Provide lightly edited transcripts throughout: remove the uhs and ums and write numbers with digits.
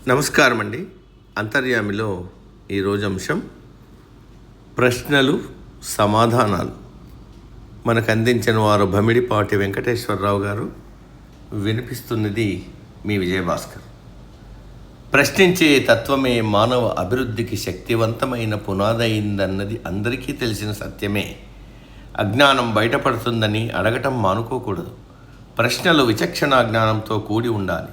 నమస్కారం అండి. అంతర్యామిలో ఈరోజు అంశం ప్రశ్నలు సమాధానాలు. మనకు అందించిన వారు భమిడిపాటి వెంకటేశ్వరరావు గారు. వినిపిస్తున్నది మీ విజయభాస్కర్. ప్రశ్నించే తత్వమే మానవ అభివృద్ధికి శక్తివంతమైన పునాదైందన్నది అందరికీ తెలిసిన సత్యమే. అజ్ఞానం బయటపడుతుందని అడగటం మానుకోకూడదు. ప్రశ్నలు విచక్షణ జ్ఞానంతో కూడి ఉండాలి.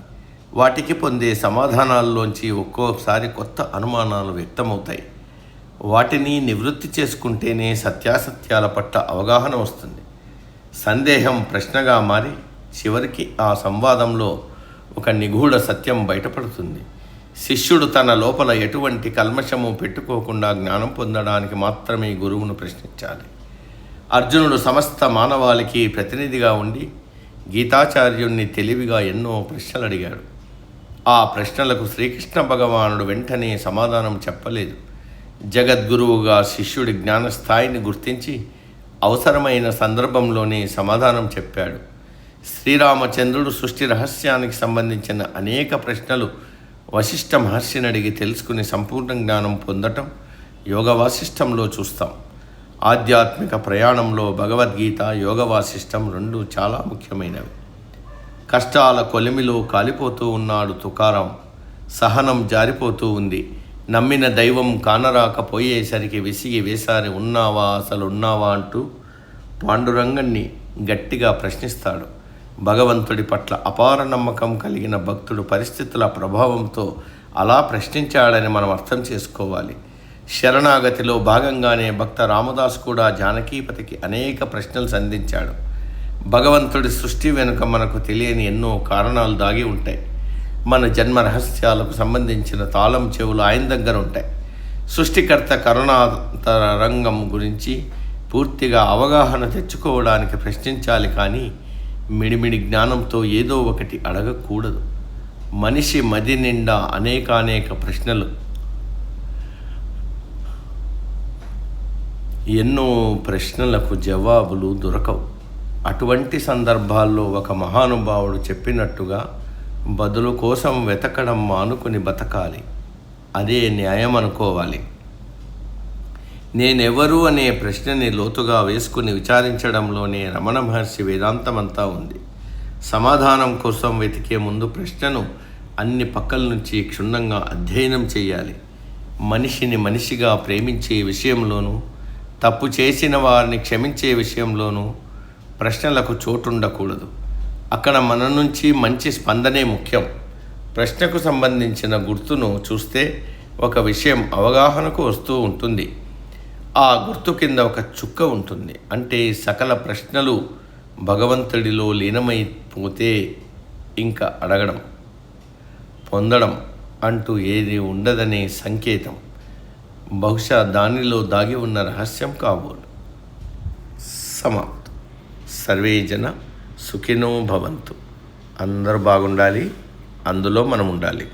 వాటికి పొందే సమాధానాల్లోంచి ఒక్కోసారి కొత్త అనుమానాలు వ్యక్తమవుతాయి. వాటిని నివృత్తి చేసుకుంటేనే సత్యాసత్యాల పట్ల అవగాహన వస్తుంది. సందేహం ప్రశ్నగా మారి చివరికి ఆ సంవాదంలో ఒక నిగూఢ సత్యం బయటపడుతుంది. శిష్యుడు తన లోపల ఎటువంటి కల్మషము పెట్టుకోకుండా జ్ఞానం పొందడానికి మాత్రమే గురువును ప్రశ్నించాలి. అర్జునుడు సమస్త మానవాళికి ప్రతినిధిగా ఉండి గీతాచార్యుణ్ణి తెలివిగా ఎన్నో ప్రశ్నలు అడిగాడు. ఆ ప్రశ్నలకు శ్రీకృష్ణ భగవానుడు వెంటనే సమాధానం చెప్పలేదు. జగద్గురువుగా శిష్యుడి జ్ఞానస్థాయిని గుర్తించి అవసరమైన సందర్భంలోనే సమాధానం చెప్పాడు. శ్రీరామచంద్రుడు సృష్టి రహస్యానికి సంబంధించిన అనేక ప్రశ్నలు వశిష్ఠ మహర్షిని అడిగి తెలుసుకుని సంపూర్ణ జ్ఞానం పొందటం యోగ వాసిష్టంలో చూస్తాం. ఆధ్యాత్మిక ప్రయాణంలో భగవద్గీత, యోగ వాసిష్టం రెండూ చాలా ముఖ్యమైనవి. కష్టాల కొలిమిలో కాలిపోతూ ఉన్నాడు తుకారాం. సహనం జారిపోతూ ఉంది. నమ్మిన దైవం కానరాకపోయేసరికి విసిగి వేసారి ఉన్నావా, అసలు ఉన్నావా అంటూ పాండురంగణ్ణి గట్టిగా ప్రశ్నిస్తాడు. భగవంతుడి పట్ల అపార నమ్మకం కలిగిన భక్తుడు పరిస్థితుల ప్రభావంతో అలా ప్రశ్నించాడని మనం అర్థం చేసుకోవాలి. శరణాగతిలో భాగంగానే భక్త రామదాస్ కూడా జానకీపతికి అనేక ప్రశ్నలు సంధించాడు. భగవంతుడి సృష్టి వెనుక మనకు తెలియని ఎన్నో కారణాలు దాగి ఉంటాయి. మన జన్మ రహస్యాలకు సంబంధించిన తాళం చెవులు ఆయన దగ్గర ఉంటాయి. సృష్టికర్త కరుణాంతర రంగం గురించి పూర్తిగా అవగాహన తెచ్చుకోవడానికి ప్రశ్నించాలి, కానీ మిడిమిడి జ్ఞానంతో ఏదో ఒకటి అడగకూడదు. మనిషి మది నిండా అనేకానేక ప్రశ్నలు, ఎన్నో ప్రశ్నలకు జవాబులు దొరకవు. అటువంటి సందర్భాల్లో ఒక మహానుభావుడు చెప్పినట్టుగా బదులు కోసం వెతకడం మానుకుని బతకాలి. అదే న్యాయం అనుకోవాలి. నేనెవరు అనే ప్రశ్నని లోతుగా వేసుకుని విచారించడంలోనే రమణ మహర్షి వేదాంతమంతా ఉంది. సమాధానం కోసం వెతికే ముందు ప్రశ్నను అన్ని పక్కల నుంచి క్షుణ్ణంగా అధ్యయనం చేయాలి. మనిషిని మనిషిగా ప్రేమించే విషయంలోనూ, తప్పు చేసిన వారిని క్షమించే విషయంలోనూ ప్రశ్నలకు చోటుండకూడదు. అక్కడ మన నుంచి మంచి స్పందనే ముఖ్యం. ప్రశ్నకు సంబంధించిన గుర్తును చూస్తే ఒక విషయం అవగాహనకు వస్తూ ఉంటుంది. ఆ గుర్తు కింద ఒక చుక్క ఉంటుంది. అంటే సకల ప్రశ్నలు భగవంతుడిలో లీనమైపోతే ఇంకా అడగడం, పొందడం అంటూ ఏది ఉండదనే సంకేతం. బహుశా దానిలో దాగి ఉన్న రహస్యం కాబోలు. సమాప్తం. సర్వే జన సుఖినో భవంతు. అందరూ బాగుండాలి, అందులో మనం ఉండాలి.